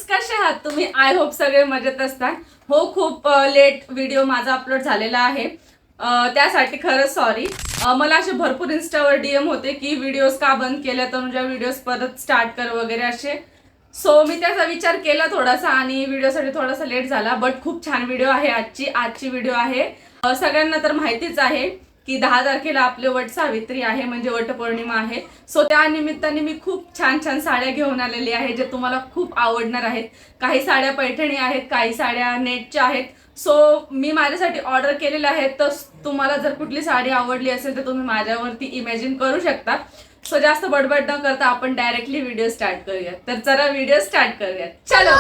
कसे आहात तुम्ही? आय होप सगळे मजेत असतात. हो, खूप लेट व्हिडिओ माझा अपलोड झालेला आहे, त्यासाठी खरंच सॉरी. मला असे भरपूर इंस्टावर डीएम होते की व्हिडिओज का बंद केल्या, तनुजा व्हिडिओज परत स्टार्ट कर वगैरे असे. सो मी त्याचा विचार केला थोडासा आणि व्हिडिओसाठी थोडासा लेट झाला. बट खूप छान व्हिडिओ आहे आजची व्हिडिओ आहे. सगळ्यांना तर माहितीच आहे की 10 तारखेला आपले वट सावित्री आहे, म्हणजे वटपौर्णिमा आहे. सो त्या निमित्ताने मी खूप छान छान साड्या घेऊन आलेली आहे, जे तुम्हाला खूप आवडणार आहेत. काही साड्या पैठणी आहेत, काही साड्या नेटच्या आहेत. सो मी माझ्यासाठी ऑर्डर केलेल्या आहेत. तर तुम्हाला जर कुठली साडी आवडली असेल तर तुम्ही माझ्यावरती इमॅजिन करू शकता. सो जास्त बडबड न करता आपण डायरेक्टली व्हिडिओ स्टार्ट करूया. तर चला व्हिडिओ स्टार्ट करूया, चलो.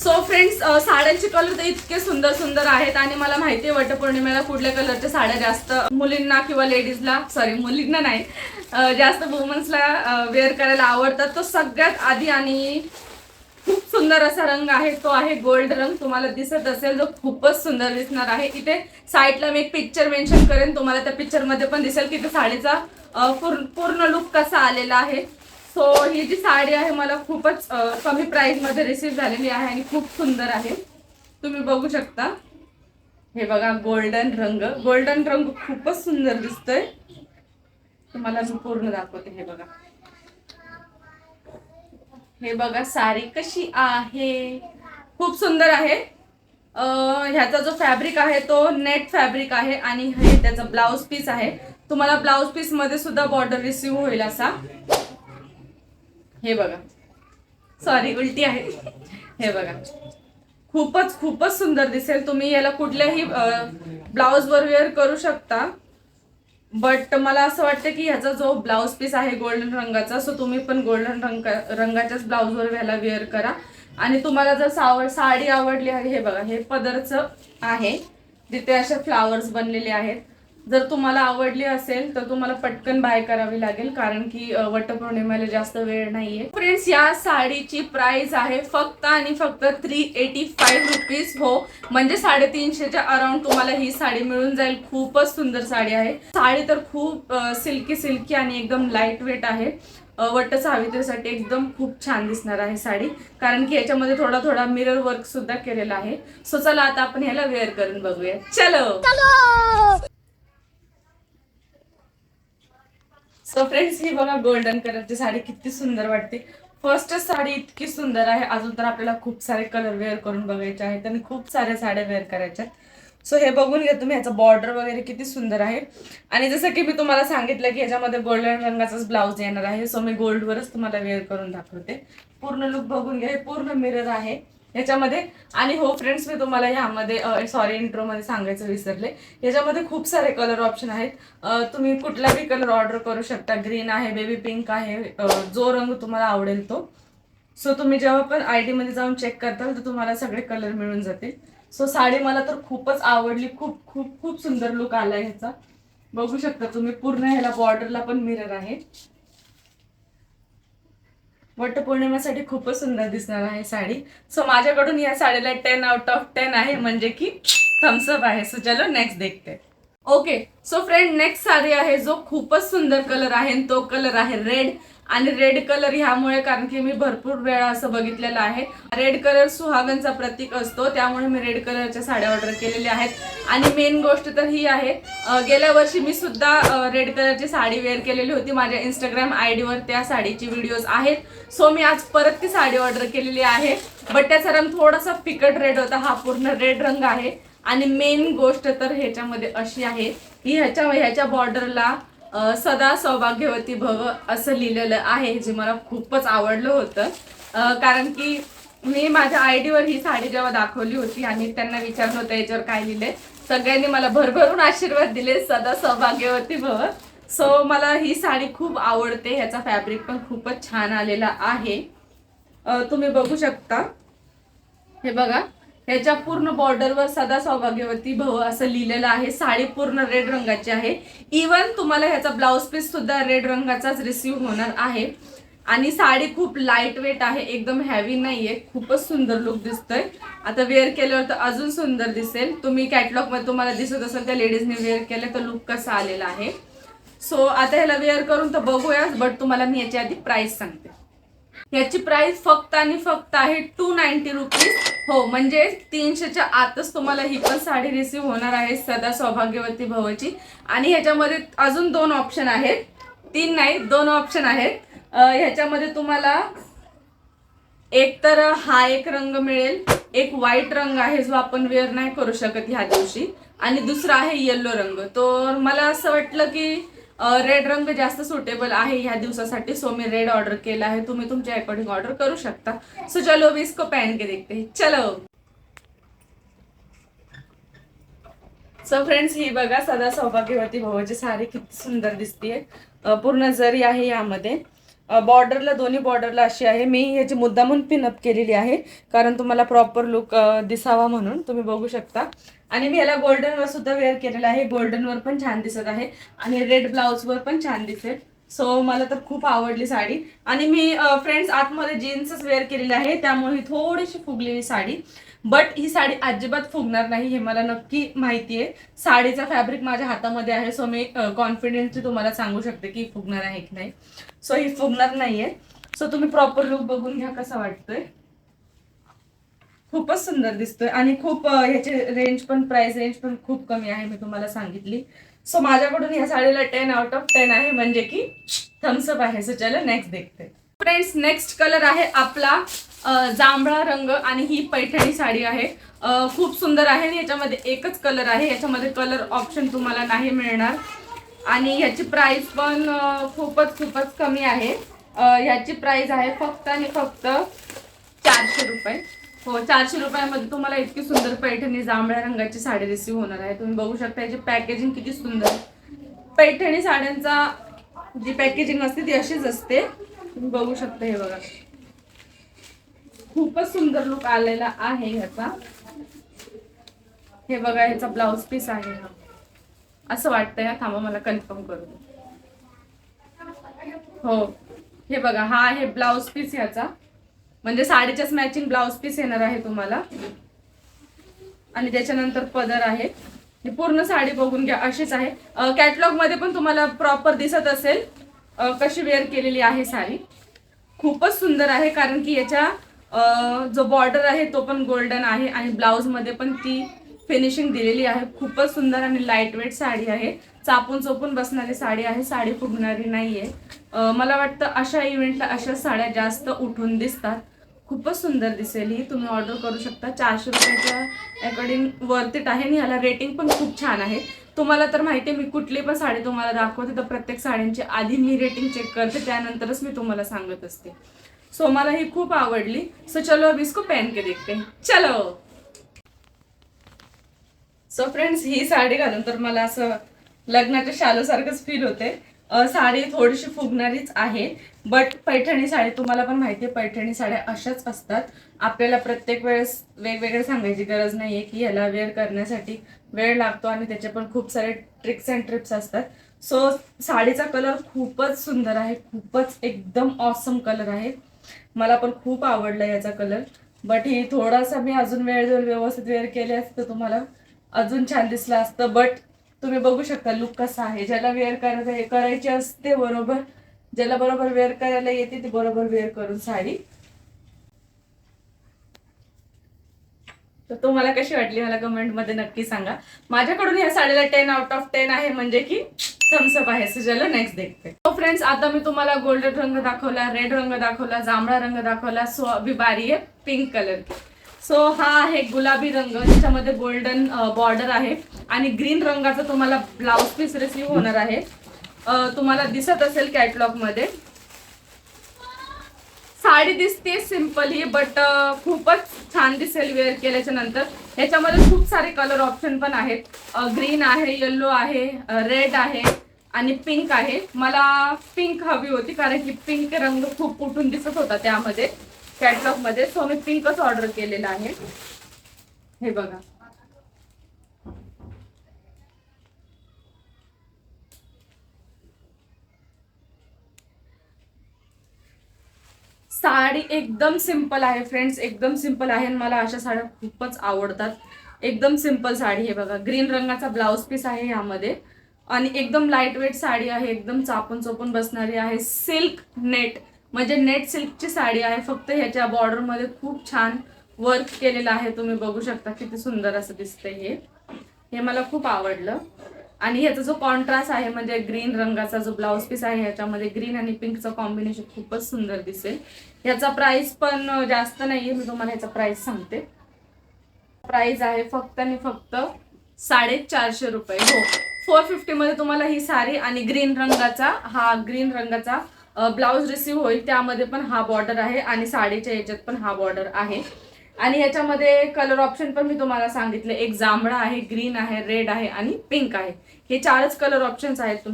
सो फ्रेंड्स, साड्यांचे कलर तर इतके सुंदर सुंदर आहेत आणि मला माहिती आहे वटपौर्णिमेला कुठल्या कलरच्या साड्या जास्त मुलींना किंवा लेडीजला, सॉरी मुलींना नाही, जास्त वुमन्सला वेअर करायला आवडतात. तो सगळ्यात आधी आणि खूप सुंदर असा रंग आहे, तो आहे गोल्ड रंग. तुम्हाला दिसत असेल, जो खूपच सुंदर दिसणार आहे. इथे साईडला मी एक पिक्चर मेन्शन करेन, तुम्हाला त्या पिक्चर मध्ये पण दिसेल की त्या साडीचा पूर्ण लुक कसा आलेला आहे. सो ही जी साडी आहे मला खूपच कमी प्राइस मध्ये रिसीव झालेली आहे आणि खूप सुंदर आहे. तुम्ही बघू शकता. हे बघा, गोल्डन रंग खूपच सुंदर दिसतोय. तुम्हाला मी पूर्ण दाखवते. हे बघा साडी कशी आहे, खूप सुंदर आहे. ह्याचा जो फॅब्रिक आहे तो नेट फॅब्रिक आहे आणि हे त्याचा ब्लाउज पीस आहे. तुम्हाला ब्लाउज पीस मध्ये सुद्धा बॉर्डर रिसीव होईल असा. हे बघा, सॉरी उलटी आहे. हे बघा, खूपच सुंदर दिसेल. तुम्ही याला कुठल्याही ब्लाउज वर वेअर करू शकता. बट मला असं वाटतं की ह्याचा जो ब्लाउज पीस आहे गोल्डन रंगाचा, सो तुम्ही पण गोल्डन रंगाच्याच ब्लाउज वर ह्याला वेअर करा. आणि तुम्हाला जर साडी आवडली आहे, हे बघा, हे पदरचं आहे जिथे असे फ्लावर्स बनलेले आहेत. जर तुम्हाला आवडली असेल तर तुम्हाला पटकन बाय करावी लागेल, कारण की वटपौर्णिमेला जास्त वेळ नाहीये. फ्रेंड्स, या साडीची प्राइस आहे फक्त आणि फक्त 385 रुपीज. हो, म्हणजे 350च्या अराउंड तुम्हाला ही साडी मिळून जाईल. खूपच सुंदर साडी आहे. साडी तर खूप सिल्की आणि एकदम लाईट वेट आहे. वट सावित्रीसाठी एकदम खूप छान दिसणार आहे साडी, कारण की याच्यामध्ये थोडा मिरर वर्क सुद्धा केलेला आहे. सो चला आता आपण ह्याला वेअर करून बघूया, चलो. सो फ्रेंड्स, ही बघा गोल्डन कलरची साडी किती सुंदर वाटते. फर्स्टच साडी इतकी सुंदर आहे. अजून तर आपल्याला खूप सारे कलर वेअर करून बघायचे आहेत आणि खूप साऱ्या साड्या वेअर करायच्या. सो हे बघून घ्या तुम्ही, ह्याचा बॉर्डर वगैरे किती सुंदर आहे. आणि जसं की मी तुम्हाला सांगितलं की ह्याच्यामध्ये गोल्डन रंगाचाच ब्लाउज येणार आहे. सो मी गोल्डवरच तुम्हाला वेअर करून दाखवते. पूर्ण लुक बघून घ्या. हे पूर्ण मिरर आहे याच्यामध्ये. आणि हो फ्रेंड्स, मी तुम्हाला ह्यामध्ये सॉरी इंट्रो मध्ये सांगायचं विसरले, याच्यामध्ये खूप सारे कलर ऑप्शन आहेत. तुम्ही कुठलाही कलर ऑर्डर करू शकता. ग्रीन आहे, बेबी पिंक आहे, जो रंग तुम्हाला आवडेल तो. सो तुम्ही जेव्हा पण ID मध्ये जाऊन चेक करताल तर तुम्हाला सगळे कलर मिळून जातील. सो साडी मला तर खूपच आवडली. खूप खूप खूप सुंदर लुक आलाय ह्याचा. बघू शकता तुम्ही, पूर्ण ह्याला बॉर्डरला पण मिरर आहे. वटपौर्णिमेसाठी खूपच सुंदर दिसणार आहे साडी. सो माझ्याकडून या साडीला 10 आउट ऑफ 10 आहे, म्हणजे की थम्सअप आहे. सो चलो नेक्स्ट देखते. Okay, so friend, next sari आहे जो खूपच सुंदर कलर आहे. तो कलर आहे रेड. आणि रेड कलर ह्यामुळे कारण की मी भरपूर वेळा असं बघितलेलं आहे, रेड कलर सुहागनचा प्रतीक असतो, त्यामुळे मी रेड कलरच्या साड्या ऑर्डर केलेल्या आहेत. आणि मेन गोष्ट तर ही आहे, गेल्या वर्षी मी सुद्धा रेड कलरची साडी वेअर केलेली होती. माझ्या इंस्टाग्राम ID वर त्या साडीची व्हिडिओज आहेत. सो मी आज परत ती साडी ऑर्डर केलेली आहे. बट त्याचा रंग थोडासा फिकट रेड होता. हा पूर्ण रेड रंग आहे. आणि मेन गोष्ट तर ह्याच्यामध्ये अशी आहे की ह्याच्या बॉर्डरला सदा सौभाग्यवती भव असं लिहिलेलं आहे, जे मला खूपच आवडलं होतं. कारण की मी माझ्या ID वर ही साडी जेव्हा दाखवली होती आणि त्यांना विचारलं होतं याच्यावर काय लिहिलंय, सगळ्यांनी मला भरभरून आशीर्वाद दिले, सदा सौभाग्यवती भव. सो मला ही साडी खूप आवडते. ह्याचा फॅब्रिक पण खूपच छान आलेला आहे. तुम्ही बघू शकता. हे बघा, ह्याच्या पूर्ण बॉर्डरवर सदा सौभाग्यवती भव असं लिहिलेलं आहे. साडी पूर्ण रेड रंगाची आहे. इवन तुम्हाला ह्याचा ब्लाउज पीस सुद्धा रेड रंगाचाच रिसीव होणार आहे. आणि साडी खूप लाईट वेट आहे, एकदम हॅवी नाहीये, खूपच सुंदर लुक दिसतोय. आता वेअर केल्यावर तर अजून सुंदर दिसेल. तुम्ही कॅटलॉग मध्ये तुम्हाला दिसत असेल त्या लेडीजने वेअर केलं तर लुक कसा आलेला आहे. सो आता ह्याला वेअर करून तर बघूया, बट तुम्हाला मी याची आधी प्राइस सांगते. याची प्राइस फक्त आणि फक्त आहे 290 रुपीज. हो, म्हणजे 300च्या आतच तुम्हाला ही पण साडी रिसीव्ह होणार आहे, सदा सौभाग्यवती भवची. आणि ह्याच्यामध्ये अजून 2 ऑप्शन आहेत, 3 नाही 2 ऑप्शन आहेत. ह्याच्यामध्ये तुम्हाला एक तर हा एक रंग मिळेल, एक व्हाईट रंग आहे जो आपण वेअर नाही करू शकत ह्या दिवशी, आणि दुसरा आहे येलो रंग. तर मला असं वाटलं की रेड रंग जास्त सुटेबल आहे ह्या दिवसासाठी, सो मी रेड ऑर्डर केला आहे. तुम्ही तुमच्या अकॉर्डिंग ऑर्डर करू शकता. सो चलो अभी इसको पहन के देखते हैं, चलो. सो फ्रेंड्स, ही बघा सदा सौभाग्यवती भवची साडी किती सुंदर दिसतीये. पूर्ण जरी आहे यामध्ये, बॉर्डरला दोन्ही बॉर्डरला अशी आहे. मी ह्याची मुद्दामून पिनअप केलेली आहे कारण तुम्हाला प्रॉपर लुक दिसावा म्हणून. तुम्ही बघू शकता. आणि मी याला गोल्डन वर सुद्धा वेअर केलेलं आहे, गोल्डन वर पण छान दिसत आहे आणि रेड ब्लाउज वर पण छान दिसेल. सो मला तर खूप आवडली साडी. आणि मी फ्रेंड्स आतमध्ये जीन्सच वेअर केलेली आहे, त्यामुळे ही थोडीशी फुगलेली साडी, बट ही साडी अजिबात फुगणार नाही हे मला नक्की माहिती आहे. साडीचा फॅब्रिक माझ्या हातामध्ये आहे, सो मी कॉन्फिडेंटली तुम्हाला सांगू शकते की फुगणार आहे की नाही. सो ही फुगणार नाहीये. सो तुम्ही प्रॉपर लुक बघून घ्या कसा वाटतोय. खूपच सुंदर दिसतोय आणि खूप ह्याची रेंज पण, प्राइस रेंज पण खूप कमी आहे, मी तुम्हाला सांगितली. सो माझ्याकडून या साडीला 10 आउट ऑफ 10 आहे, म्हणजे की थम्सअप आहे. सो चलो नेक्स्ट देखते. फ्रेंड्स, नेक्स्ट कलर आहे आपला जांभळा रंग आणि ही पैठणी साडी आहे. खूप सुंदर आहे आणि याच्यामध्ये एकच कलर आहे, याच्यामध्ये कलर ऑप्शन तुम्हाला नाही मिळणार. आणि ह्याची प्राइस पण खूपच कमी आहे. ह्याची प्राइस आहे फक्त आणि फक्त 400 रुपये. हो, 400 रुपयामध्ये तुम्हाला इतकी सुंदर पैठणी जांभळ्या रंगाची साडी रिसीव्ह होणार आहे. तुम्ही बघू शकता याची पॅकेजिंग किती सुंदर. पैठणी साड्यांचा जी पॅकेजिंग असते ती अशीच असते. तुम्ही बघू शकता, हे बघा खूपच सुंदर लुक आलेला आहे ह्याचा. हे बघा, ह्याचा ब्लाउज पीस आहे हा, असं वाटतंय. थांबा मला कन्फर्म करू. हो, हे बघा, हा आहे ब्लाउज पीस ह्याचा, म्हणजे साडीच्याच मॅचिंग ब्लाउज पीस येणार आहे तुम्हाला. आणि त्याच्यानंतर पदर आहे. ही पूर्ण साडी बघून घ्या, अशीच आहे. कॅटलॉग मध्ये पण तुम्हाला प्रॉपर दिसत असेल कशी वेअर केलेली आहे साडी. खूपच सुंदर आहे कारण की याच्या जो बॉर्डर आहे तो पण गोल्डन आहे आणि ब्लाउज मध्ये पण ती फिनिशिंग दिलेली आहे. खूपच सुंदर आणि लाईट वेट साडी आहे. चापून चोपून बसणारी साडी आहे, साडी फुगणारी नाहीये. मला वाटतं अशा इव्हेंटला अशा साड्या जास्त उठून दिसतात. खूपच सुंदर दिसेल ही. तुम्ही ऑर्डर करू शकता. 400 रुपयाच्या अकॉर्डिंग वर्थ इट आहे आणि ह्याला रेटिंग पण खूप छान आहे. तुम्हाला तर माहिती आहे, मी कुठली पण साडी तुम्हाला दाखवते तर प्रत्येक साड्यांची आधी मी रेटिंग चेक करते, त्यानंतरच मी तुम्हाला सांगत असते. सो मला ही खूप आवडली. सो चलो अब इसको पहन के देखते हैं, चलो. सो फ्रेंड्स, ही साडी घालून तर मला असं लग्नाच्या शालूसारखंच फील होते. साडी थोडीशी फुगणारीच आहे, बट पैठणी साडी तुम्हाला पण माहिती आहे, पैठणी साड्या अशाच असतात. आपल्याला प्रत्येक वेळेस वेगवेगळे सांगायची गरज नाहीये की ह्याला वेअर करण्यासाठी वेळ लागतो आणि त्याचे पण खूप सारे ट्रिक्स अँड ट्रिप्स असतात. सो साडीचा कलर खूपच सुंदर आहे, खूपच एकदम ऑसम कलर आहे. मला पण खूप आवडला याचा कलर. बट ही थोडासा मी अजून वेळ जर व्यवस्थित वेअर केले असते तर तुम्हाला अजून छान दिसलं असतं. बट तुम्ही बघू शकता लुक कसा आहे. ज्याला वेअर करायची असते बरोबर, ज्याला बरोबर वेअर करायला येते ते बरोबर वेअर करून साडी. तर तुम्हाला कशी वाटली मला कमेंट मध्ये नक्की सांगा. माझ्याकडून या साडीला 10 आउट ऑफ 10 आहे, म्हणजे की थम्सअप आहे. सो चलो नेक्स्ट देखते. तो फ्रेंड्स, आता मी तुम्हाला गोल्डन रंग दाखवला, रेड रंग दाखवला, जांभळा रंग दाखवला. सो अभी बारी आहे पिंक कलर की. सो हा आहे गुलाबी रंग, ज्याच्यामध्ये गोल्डन बॉर्डर आहे आणि ग्रीन रंगाचा तुम्हाला ब्लाउज पीस रिसीव्ह होणार आहे. तुम्हाला दिसत असेल कॅटलॉग मध्ये. साडी दिसते सिंपल ही, बट खूपच छान दिसेल वेअर केल्याच्या नंतर. ह्याच्यामध्ये खूप सारे कलर ऑप्शन पण आहेत. ग्रीन आहे, येलो आहे, रेड आहे आणि पिंक आहे. मला पिंक हवी होती कारण की पिंक रंग खूप उठून दिसत होता त्यामध्ये कॅटलॉग मध्ये. सो मी पिंकच ऑर्डर केलेला आहे. हे बघा, साडी एकदम सिंपल आहे फ्रेंड्स, एकदम सिंपल आहे आणि मला अशा साड्या खूपच आवडतात. एकदम सिंपल साडी आहे बघा, ग्रीन रंगाचा ब्लाउज पीस आहे यामध्ये आणि एकदम लाईट वेट साडी आहे, एकदम चापून चोपून बसणारी आहे. सिल्क नेट म्हणजे नेट सिल्कची साडी आहे. फक्त ह्याच्या बॉर्डरमध्ये खूप छान वर्क केलेलं आहे, तुम्ही बघू शकता किती सुंदर असं दिसतंय. हे मला खूप आवडलं. आणि ह्याचा जो कॉन्ट्रास्ट आहे म्हणजे ग्रीन रंगाचा जो ब्लाउज पीस आहे ह्याच्यामध्ये ग्रीन आणि पिंकचं कॉम्बिनेशन खूपच सुंदर दिसेल. ह्याचा प्राइस पण जास्त नाहीये, मी तुम्हाला ह्याचा प्राइस सांगते. प्राइस आहे फक्त आणि फक्त 450 रुपये. हो, 450 मध्ये तुम्हाला ही साडी आणि ग्रीन रंगाचा ब्लाउज रिसीव्ह होईल. त्यामध्ये पण हा बॉर्डर आहे आणि साडीच्या याच्यात पण हा बॉर्डर आहे. आणि ह्याच्यामध्ये कलर ऑप्शन पण मी तुम्हाला सांगितले, एक जांभळा आहे, ग्रीन आहे, रेड आहे आणि पिंक आहे. हे 4च कलर ऑप्शन्स आहेत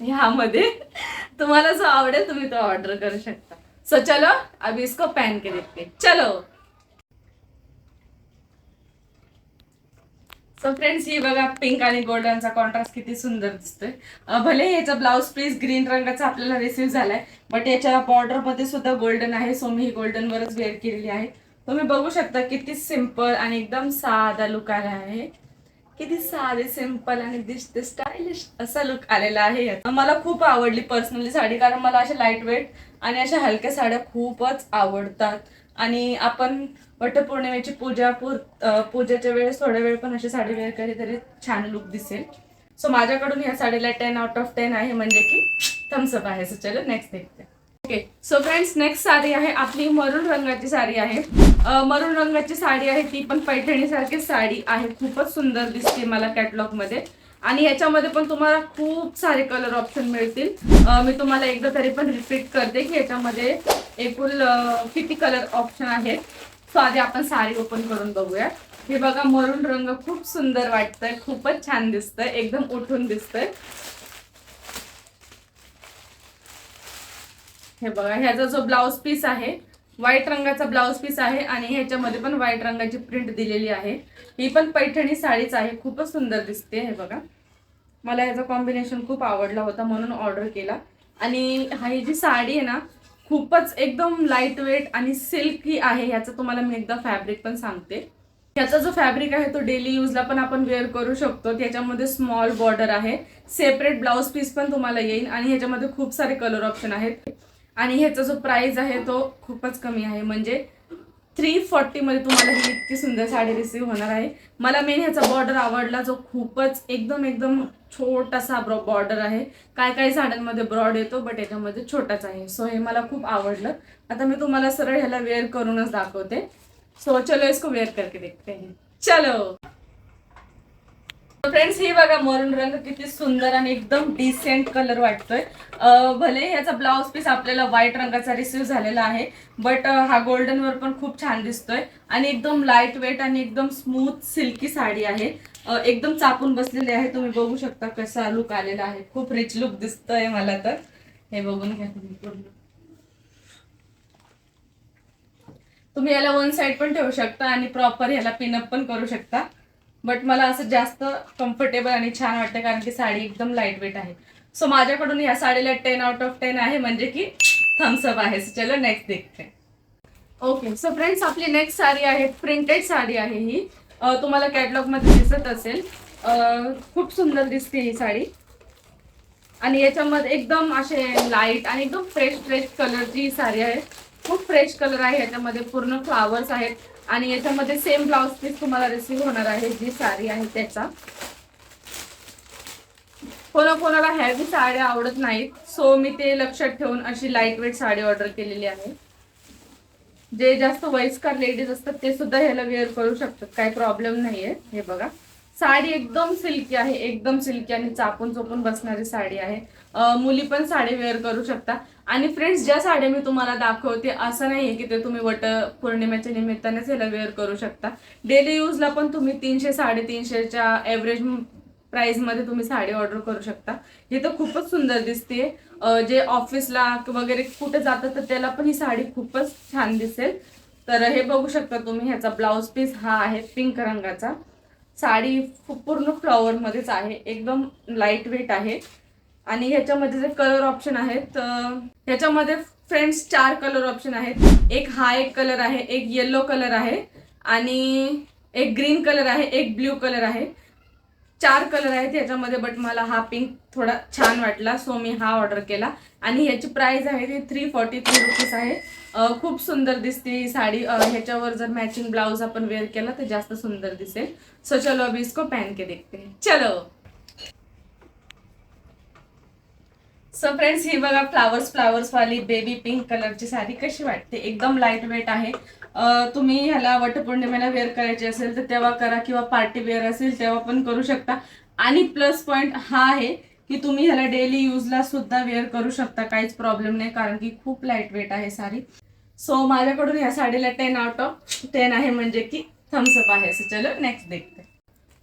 ह्यामध्ये. तुम्हाला जो आवडेल तुम्ही तो ऑर्डर करू शकता. सो चलो अभी इसको पहन के देखते, चलो. सो फ्रेंड्स, ही बघा पिंक आणि गोल्डनचा कॉन्ट्रास्ट किती सुंदर दिसतोय. भले याचा ब्लाउज पीस ग्रीन रंगाचा आपल्याला रिसीव्ह झालाय, बट याच्या बॉर्डर मध्ये सुद्धा गोल्डन आहे. सो मी ही गोल्डन वरच वेअर केलेली आहे. तुम्ही बघू शकता किती सिंपल आणि एकदम साधा लुक आला आहे. किती साधे सिंपल आणि दिसते स्टायलिश असा लुक आलेला आहे याचा. मला खूप आवडली पर्सनली साडी, कारण मला अशा लाईट वेट आणि अशा हलक्या साड्या खूपच आवडतात. आणि आपण वटपौर्णिमेची पूजेच्या वेळेस थोड्या वेळ पण अशी साडी वेअर केली तरी छान लुक दिसेल. सो माझ्याकडून या साडीला 10 आउट ऑफ 10 आहे, म्हणजे की थम्सअप आहे. सो चलो नेक्स्ट देखते. Okay, so friends, next sari आहे आपली मरून रंगाची साडी आहे. मरून रंगाची साडी आहे, ती पण पैठणी सारखी साडी आहे. खूपच सुंदर दिसते मला कॅटलॉग मध्ये. आणि याच्यामध्ये पण तुम्हाला खूप सारे कलर ऑप्शन मिळतील. मी तुम्हाला एकदा तरी पण रिपीट करते की याच्यामध्ये एकूण किती कलर ऑप्शन आहेत. सो आधी आपण साडी ओपन करून बघूया. हे बघा, मरून रंग खूप सुंदर वाटतंय, खूपच छान दिसतंय, एकदम उठून दिसतंय. हे बघा, ह्याचा जो ब्लाउज पीस आहे व्हाईट रंगाचा ब्लाउज पीस आहे आणि ह्याच्यामध्ये पण व्हाईट रंगाची प्रिंट दिलेली आहे. ही पण पैठणी साडीच आहे, खूपच सुंदर दिसते. हे बघा, मला ह्याचा कॉम्बिनेशन खूप आवडला होता म्हणून ऑर्डर केला. आणि ही जी साडी आहे ना, खूपच एकदम लाईट वेट आणि सिल्की आहे. ह्याचं तुम्हाला मी एकदा फॅब्रिक पण सांगते. ह्याचा जो फॅब्रिक आहे तो डेली यूजला पण आपण वेअर करू शकतो. त्याच्यामध्ये स्मॉल बॉर्डर आहे, सेपरेट ब्लाउज पीस पण तुम्हाला येईल आणि ह्याच्यामध्ये खूप सारे कलर ऑप्शन आहेत. आणि ह्याचा जो प्राइस आहे तो खूपच कमी आहे, म्हणजे 340 मध्ये तुम्हाला ही इतकी सुंदर साडी रिसीव्ह होणार आहे. मला मेन ह्याचा बॉर्डर आवडला, जो खूपच एकदम एकदम छोटासा बॉर्डर आहे. काही साड्यांमध्ये ब्रॉड येतो, बट याच्यामध्ये छोटाच आहे. सो हे मला खूप आवडलं. आता मी तुम्हाला सरळ ह्याला वेअर करूनच दाखवते. सो चलो इसको वेअर करके देखते हैं, चलो. फ्रेंड्स, ही बघा मरून रंग किती सुंदर आणि एकदम डिसेंट कलर वाटतोय. भले ह्याचा ब्लाउज पीस आपल्याला व्हाईट रंगाचा रिसीव्ह झालेला आहे, बट हा गोल्डन वर पण खूप छान दिसतोय. आणि एकदम लाईट वेट आणि एकदम स्मूथ सिल्की साडी आहे. एकदम चापून बसलेली आहे. तुम्ही बघू शकता कसा लुक आलेला आहे. खूप रिच लुक दिसतोय मला तर. हे बघून घ्या तुम्ही पूर्ण. तुम्ही याला वन साइड पण ठेवू शकता आणि प्रॉपर ह्याला पिनअप पण करू शकता. बट मला असं जास्त कम्फर्टेबल आणि छान वाटतं, कारण की साडी एकदम लाईट वेट आहे. सो माझ्याकडून या साडीला 10 आउट ऑफ 10 आहे, म्हणजे की थम्सअप आहे. सो चलो नेक्स्ट देखते. ओके, सो फ्रेंड्स, आपली नेक्स्ट साडी आहे प्रिंटेड साडी आहे. ही तुम्हाला कॅटलॉग मध्ये दिसत असेल. खूप सुंदर दिसते ही साडी. आणि याच्यामध्ये एकदम असे लाईट आणि एकदम फ्रेश फ्रेश कलरची साडी आहे. खूप फ्रेश कलर आहे. याच्यामध्ये पूर्ण फ्लावर्स आहेत आणि याच्यामध्ये सेम ब्लाउज पीस तुम्हाला रिसीव्ह होणार आहे. जी साडी आहे त्याचा. कोणाकोणाला हेवी साड्या आवडत नाहीत, सो मी ते लक्षात ठेवून अशी लाईट वेट साडी ऑर्डर केलेली आहे. जे जास्त वयस्कर लेडीज असतात ते सुद्धा ह्याला वेअर करू शकतात, काही प्रॉब्लेम नाहीये. हे बघा, साडी एकदम सिल्की आहे, एकदम सिल्की आणि चापून चोपून बसणारी साडी आहे. मुली पण साडी वेअर करू शकता. आणि फ्रेंड्स, ज्या साड्या मी तुम्हाला दाखवते असं नाहीये की ते तुम्ही वट पौर्णिमेच्या निमित्तानेच ह्याला वेअर करू शकता. डेली यूजला पण तुम्ही 300-350च्या एव्हरेज प्राइस मध्ये तुम्ही साडी ऑर्डर करू शकता. ही तर खूपच सुंदर दिसते. जे ऑफिसला वगैरे कुठे जातात तर त्याला पण ही साडी खूपच छान दिसेल. तर हे बघू शकता तुम्ही. ह्याचा ब्लाउज पीस हा आहे पिंक रंगाचा. साडी पूर्ण फ्लॉवर मध्येच आहे, एकदम लाईट वेट आहे. आणि ह्याच्यामध्ये जे कलर ऑप्शन आहेत, ह्याच्यामध्ये फ्रेंड्स 4 कलर ऑप्शन आहेत. एक कलर आहे, एक येलो कलर आहे आणि एक ग्रीन कलर आहे, एक ब्ल्यू कलर आहे. 4 कलर आहेत याच्यामध्ये, बट मला हा पिंक थोडा छान वाटला सो मी हा ऑर्डर केला. आणि ह्याची प्राइस आहे ती 343 रुपीज आहे. खूप सुंदर दिसते ही साडी. ह्याच्यावर जर मॅचिंग ब्लाउज आपण वेअर केला तर जास्त सुंदर दिसेल. सो चलो अभी इसको पहन के देखते हैं. चलो. सो फ्रेंड्स ही बघा फ्लावर्स वाली बेबी पिंक कलरची साडी कशी वाटते. एकदम लाईट वेट आहे. तुम्ही ह्याला वटपौर्णिमेला वेअर करायची असेल तर तेव्हा करा, किंवा पार्टी वेअर असेल तेव्हा पण करू शकता. आणि प्लस पॉइंट हा आहे की तुम्ही ह्याला डेली यूजला सुद्धा वेअर करू शकता, काहीच प्रॉब्लेम नाही, कारण की खूप लाईट वेट आहे साडी. सो माझ्याकडून ह्या साडीला 10 आउट ऑफ 10 आहे, म्हणजे की थम्सअप आहे. सो चलो नेक्स्ट देखते.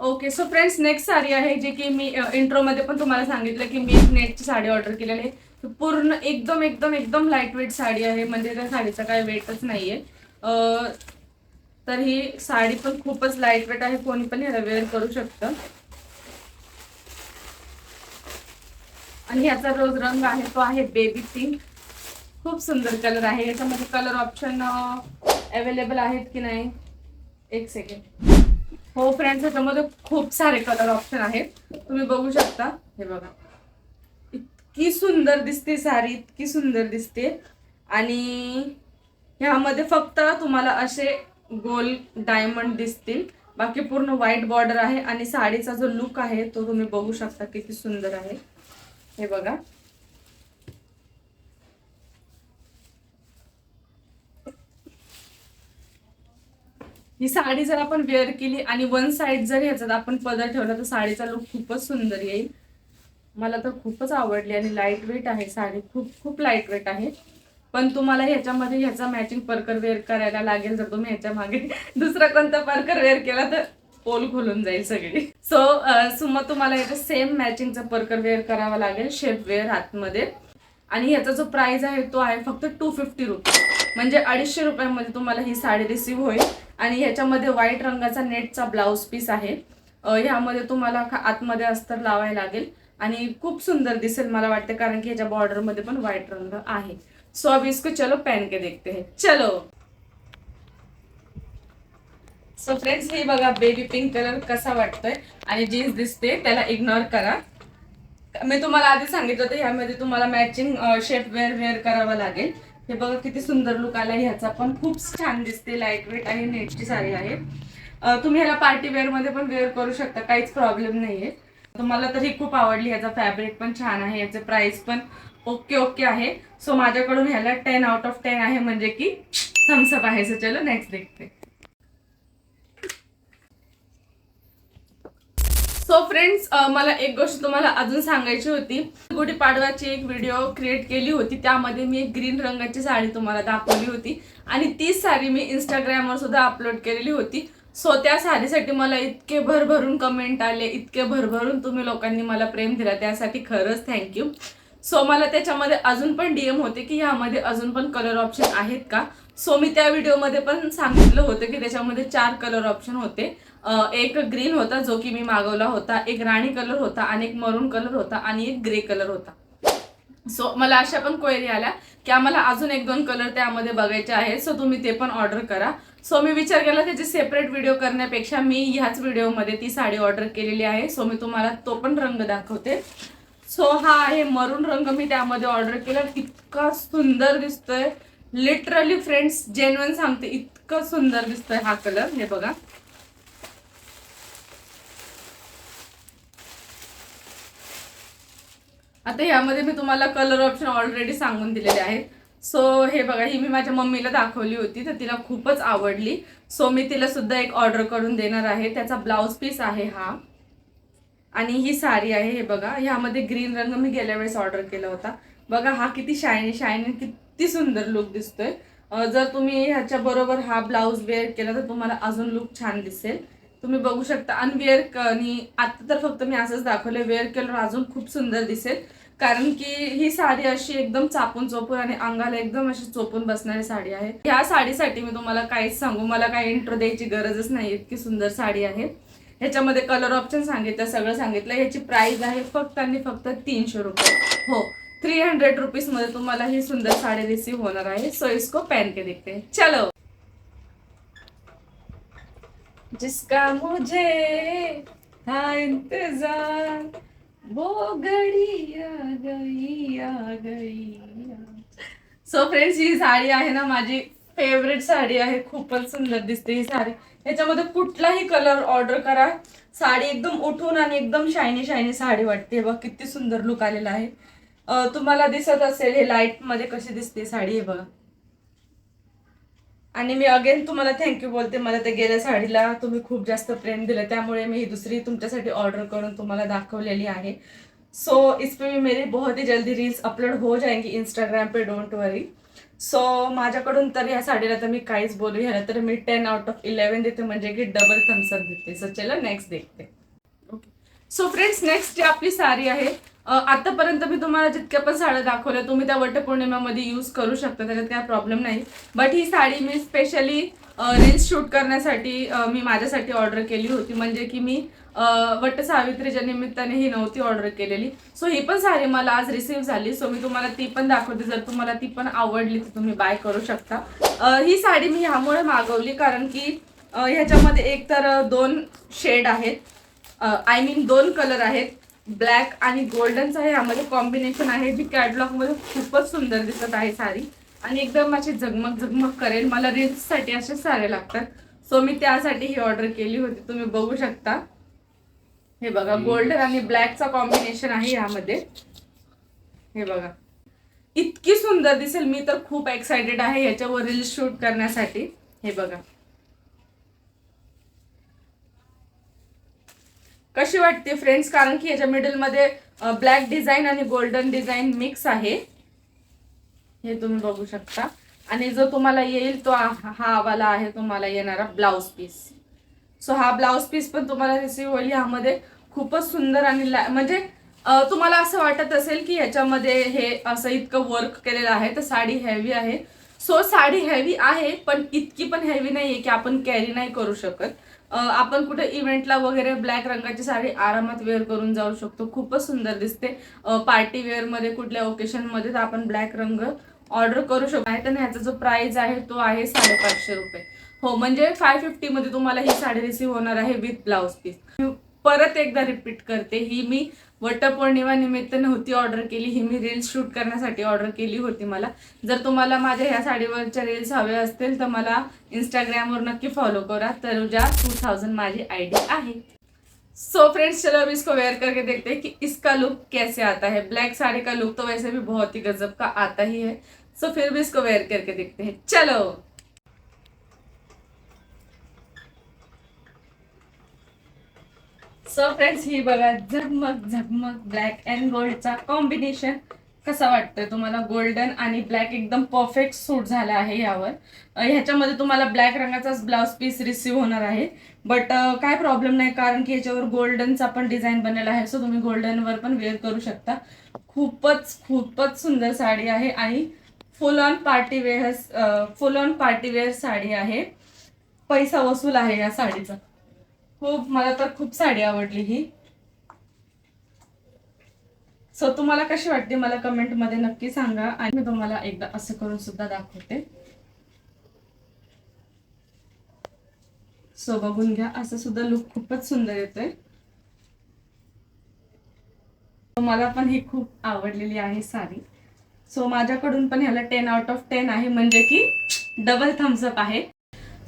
Okay so friends next sari आहे जे की मी इंट्रोमध्ये पण तुम्हाला सांगितलं की मी एक नेटची साडी ऑर्डर केलेली आहे. पूर्ण एकदम एकदम एकदम लाईट वेट साडी आहे, म्हणजे त्या साडीचा काय वेटच नाहीये. तर ही साडी पण खूपच लाईट वेट आहे, कोणी पण ह्याला वेअर करू शकतं. आणि ह्याचा जो रंग आहे तो आहे बेबी पिंक. खूप सुंदर कलर आहे. याच्यामध्ये कलर ऑप्शन अवेलेबल आहेत की नाही, एक सेकंड. हो फ्रेंड्स, ह्याच्यामध्ये खूप सारे कलर ऑप्शन आहेत, तुम्ही बघू शकता. हे बघा, इतकी सुंदर दिसते साडी, इतकी सुंदर दिसते. आणि ह्यामध्ये फक्त तुम्हाला असे गोल डायमंड दिसतील, बाकी पूर्ण व्हाईट बॉर्डर आहे. आणि साडीचा जो लुक आहे तो तुम्ही बघू शकता किती सुंदर आहे. हे बघा, ही साडी जर आपण वेअर केली आणि वन साइड जर ह्याच्यात आपण पदर ठेवला तर साडीचा लुक खूपच सुंदर येईल. मला तर खूपच आवडली. आणि लाईट वेट आहे साडी, खूप खूप लाईट वेट आहे. पण तुम्हाला ह्याच्यामध्ये ह्याचा मॅचिंग पर्कर वेअर करायला लागेल. जर तुम्ही ह्याच्या मागे दुसरा कोणता पर्कर वेअर केला तर पोल खोलून जाईल सगळी. सो मग तुम्हाला ह्याच्या सेम मॅचिंगचा पर्कर वेअर करावा लागेल, शेप वेअर आतमध्ये. आणि ह्याचा जो प्राइस आहे तो आहे फक्त 250 रुपीज, म्हणजे 250 रुपयामध्ये तुम्हाला ही साडी रिसीव्ह होईल. आणि ह्याच्यामध्ये व्हाईट रंगाचा नेटचा ब्लाउज पीस आहे. ह्यामध्ये तुम्हाला आतमध्ये अस्तर लावायला लागेल आणि खूप सुंदर दिसेल मला वाटते, कारण की ह्याच्या बॉर्डरमध्ये पण व्हाईट रंग आहे. सो अब इसको चलो पहन के देखते हैं. चलो. सो फ्रेंड्स हे बघा बेबी पिंक कलर कसा वाटतोय. आणि जीन्स दिसते त्याला इग्नोर करा. मी तुम्हाला आधी सांगितलं होतं ह्यामध्ये तुम्हाला मॅचिंग शेप वेअर करावा लागेल. हे बघा किती सुंदर लुक आला ह्याचा, पण खूप छान दिसते. लाईट वेट आहे, नेटची साडी आहे. तुम्ही ह्याला पार्टी वेअर मध्ये पण वेअर करू शकता, काहीच प्रॉब्लेम नाहीये. तुम्हाला तर ही खूप आवडली. ह्याचा फॅब्रिक पण छान आहे, याचे प्राइस पण ओके आहे. सो माझ्याकडून ह्याला 10 आउट ऑफ 10 आहे, म्हणजे की थम्सअप आहे. सो चलो नेक्स्ट देखते. सो फ्रेंड्स मला एक गोष्ट तुम्हाला अजून सांगायची होती. गुढीपाडव्याची एक व्हिडिओ क्रिएट केली होती, त्यामध्ये मी एक ग्रीन रंगाची साडी तुम्हाला दाखवली होती. आणि तीच साडी मी इंस्टाग्रामवर सुद्धा अपलोड केलेली होती. सो त्या साडीसाठी मला इतके भरभरून कमेंट आले, इतके भरभरून तुम्ही लोकांनी मला प्रेम दिला, त्यासाठी खरंच थँक्यू. सो मला त्याच्यामध्ये अजून पण DM होते की ह्यामध्ये अजून पण कलर ऑप्शन आहेत का. सो मी त्या व्हिडिओमध्ये पण सांगितलं होतं की त्याच्यामध्ये 4 कलर ऑप्शन होते. एक ग्रीन होता जो की मी मागवला होता, एक राणी कलर होता, आणि एक मरून कलर होता, आणि एक ग्रे कलर होता. सो मला अशा पण क्वेरी आल्या की आम्हाला अजून 1-2 कलर त्यामध्ये बघायचे आहेत, सो तुम्ही ते पण ऑर्डर करा. सो मी विचार केला त्याची सेपरेट व्हिडिओ करण्यापेक्षा मी ह्याच व्हिडिओमध्ये ती साडी ऑर्डर केलेली आहे. सो मी तुम्हाला तो पण रंग दाखवते. सो हा आहे मरून रंग, मी त्यामध्ये ऑर्डर केला. इतका सुंदर दिसतोय, लिटरली फ्रेंड्स जेन्युइन सांगते, इतकं सुंदर दिसतोय हा कलर. हे बघा, आता ह्यामध्ये मी तुम्हाला कलर ऑप्शन ऑलरेडी सांगून दिलेले आहेत. सो हे बघा, ही मी माझ्या मम्मीला दाखवली होती तर तिला खूपच आवडली. सो मी तिला सुद्धा एक ऑर्डर करून देणार आहे. त्याचा ब्लाउज पीस आहे हा, आणि ही साडी आहे. हे बघा, ह्यामध्ये ग्रीन रंग मी गेल्या वेळेस ऑर्डर केला होता. बघा हा किती शायनी किती सुंदर लुक दिसतोय. जर तुम्ही ह्याच्या बरोबर हा ब्लाउज वेअर केला तर तुम्हाला अजून लुक छान दिसेल. तुम्ही बघू शकता. आणि वेअर आणि आता तर फक्त मी असंच दाखवलं, वेअर केल्यावर अजून खूप सुंदर दिसेल, कारण की ही साडी अशी एकदम चापून चोपून आणि अंगाला एकदम अशी चोपून बसणारी साडी आहे. ह्या साडीसाठी मी तुम्हाला काहीच सांगू, मला काही इंट्रो द्यायची गरजच नाही, इतकी सुंदर साडी आहे. ह्याच्यामध्ये कलर ऑप्शन सांगितलं, सगळं सांगितलं. ह्याची प्राइस आहे फक्त आणि फक्त 300 रुपये. हो, 300 मध्ये तुम्हाला ही सुंदर साड़ी रिसीव होणार आहे. सो इसको पहन के देखते हैं. चलो. जिसका मुझे था इंतजार वो घड़ी आ गई. सो फ्रेंड्स, ही साडी आहे ना माझी फेवरेट साडी आहे. खूपच सुंदर दिसते ही साडी. याच्यामध्ये कुठलाही कलर ऑर्डर करा, साडी एकदम उठून आणि एकदम शायनी शायनी साडी वाटते. बघा किती सुंदर लुक आलेला आहे. तुम्हाला दिसत असेल हे लाईट मध्ये कशी दिसते साडी, हे बघा. आणि मी अगेन तुम्हाला थँक्यू बोलते, मला त्या गेल्या साडीला तुम्ही खूप जास्त प्रेम दिलं, त्यामुळे मी ही दुसरी तुमच्यासाठी ऑर्डर करून तुम्हाला दाखवलेली आहे. सो इस पे भी मेरी बहुत ही जल्दी रील्स अपलोड हो जाएंगी Instagram pay, don't worry. So माझ्याकडून तर या साडीला तर मी काहीच बोलू, ह्याला तर मी 10/11 देते, म्हणजे की डबल थम्सअप देते. सो चलो नेक्स्ट देखते. ओके. सो फ्रेंड्स, नेक्स्ट जी आपली साडी आहे, आतापर्यंत मी तुम्हाला जितक्या पण साड्या दाखवल्या तुम्ही त्या वटपौर्णिमेमध्ये यूज करू शकता, त्याच्यात काय प्रॉब्लेम नाही. But he sari me specially reels shoot करण्यासाठी मी माझ्यासाठी ऑर्डर केली होती, म्हणजे की मी वटसावित्रीच्या निमित्ताने ही नव्हती ऑर्डर केलेली. सो ही पण साडी मला आज रिसीव्ह झाली. सो मी तुम्हाला ती पण दाखवते, जर तुम्हाला ती पण आवडली तर तुम्ही बाय करू शकता. ही साडी मी ह्यामुळे मागवली कारण की ह्याच्यामध्ये एक तर 2 शेड आहेत, आय मीन 2 कलर आहेत. ब्लॅक आणि गोल्डनचं आहे यामध्ये कॉम्बिनेशन आहे, जी कॅटलॉग मध्ये खूपच सुंदर दिसत आहे साडी आणि एकदम अशी झगमग झगमग करेल. मला रील्स साठी असेच साड्या लागतात, सो मी त्यासाठी ही ऑर्डर केली होती. तुम्ही बघू शकता, हे बघा गोल्डन आणि ब्लॅकचा कॉम्बिनेशन आहे यामध्ये. हे बघा इतकी सुंदर दिसेल, मी तर खूप एक्साइटेड आहे याच्यावर रील्स शूट करण्यासाठी. हे बघा कशी वाटते फ्रेंड्स, कारण की याच्या मिडल मध्ये ब्लॅक डिझाईन आणि गोल्डन डिझाईन मिक्स आहे, हे तुम्ही बघू शकता. आणि जो तुम्हाला येईल तो हा वाला आहे तुम्हाला येणारा ब्लाउज पीस. सो हा ब्लाउज पीस पण तुम्हाला रिसीव्ह होईल. यामध्ये खूपच सुंदर आणि म्हणजे तुम्हाला असं वाटत असेल की याच्यामध्ये हे असं इतकं वर्क केलेलं आहे तर साडी हेवी आहे. सो साडी हेवी आहे, पण इतकी पण हेवी नाहीये की आपण कॅरी नाही करू शकत. आपण कुठे इव्हेंटला वगैरे ब्लॅक रंगाची साडी आरामात वेअर करून जाऊ शकतो, खूपच सुंदर दिसते. पार्टी वेअर मध्ये कुठल्या ओकेशन मध्ये तर आपण ब्लॅक रंग ऑर्डर करू शकतो. आणि ह्याचा जो प्राइस आहे तो आहे 550 रुपये. हो, म्हणजे 550 मध्ये तुम्हाला ही साडी रिसीव्ह होणार आहे विथ ब्लाउज पीस. परत एकदा रिपीट करते, ही मी वटपौर्णिमा निमित्त नव्हती ऑर्डर केली, ही मी रील्स शूट करण्यासाठी ऑर्डर केली होती. मला जर तुम्हाला माझ्या ह्या साडीवरच्या रील्स हवे असतील तर मला इंस्टाग्रामवर नक्की फॉलो करा. तनुजा 2000 माझी आयडी आहे. सो फ्रेंड्स, चलो अभी इसको वेयर करके देखते हैं कि इसका लुक कैसे आता है. ब्लैक साड़ी का लुक तो वैसे भी बहुत ही गजब का आता ही है. सो फिर भी इसको वेयर करके देखते हैं. चलो. सो फ्रेंड्स, ही बघा झगमग झगमग ब्लॅक अँड गोल्डचा कॉम्बिनेशन कसा वाटतोय तुम्हाला. गोल्डन आणि ब्लॅक एकदम परफेक्ट सूट झाला आहे यावर. ह्याच्यामध्ये तुम्हाला ब्लॅक रंगाचाच ब्लाउज पीस रिसीव्ह होणार आहे. बट काय प्रॉब्लेम नाही, कारण की याच्यावर गोल्डनचा पण डिझाईन बनलेला आहे. सो तुम्ही गोल्डनवर पण वेअर करू शकता. खूपच खूपच सुंदर साडी आहे आणि full on party wear sari आहे. पैसा वसूल आहे या साडीचा. खूप, मला तर खूप साडी आवडली ही. सो तुम्हाला कशी वाटते मला कमेंट मध्ये नक्की सांगा. आणि मी तुम्हाला एकदा असं करून सुद्धा दाखवते. सो बघून घ्या, असं सुद्धा लुक खूपच सुंदर येतोय. मला पण ही खूप आवडलेली आहे साडी. सो माझ्याकडून पण ह्याला 10/10 आहे, म्हणजे की डबल थम्सअप आहे.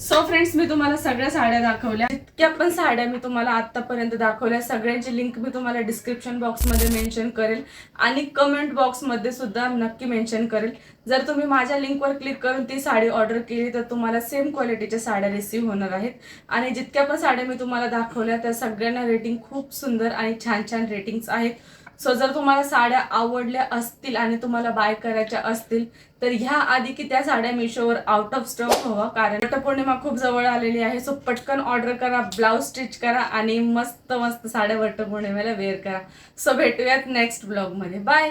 सो फ्रेंड्स, मी तुम्हाला सगळ्या साड्या दाखवल्या. जितक्या पण साड्या मी तुम्हाला आतापर्यंत दाखवल्या सगळ्यांची लिंक मी तुम्हाला डिस्क्रिप्शन बॉक्समध्ये मेन्शन करेल आणि कमेंट बॉक्समध्ये सुद्धा नक्की मेन्शन करेल. जर तुम्ही माझ्या लिंकवर क्लिक करून ती साडी ऑर्डर केली तर तुम्हाला सेम क्वालिटीच्या साड्या रिसीव्ह होणार आहेत. आणि जितक्या पण साड्या मी तुम्हाला दाखवल्या त्या सगळ्यांना रेटिंग खूप सुंदर आणि छान छान रेटिंग्स आहेत. सो जर तुम्हाला साड्या आवडल्या असतील आणि तुम्हाला बाय करायच्या असतील तर ह्या आधी की त्या साड्या मिशोवर आउट ऑफ स्टॉक व्हावा, कारण वटपौर्णिमा खूप जवळ आलेली आहे. सो पटकन ऑर्डर करा, ब्लाउज स्टिच करा आणि मस्त मस्त साड्या वटपौर्णिमेला वेअर करा. सो भेटूयात नेक्स्ट ब्लॉग मध्ये. बाय.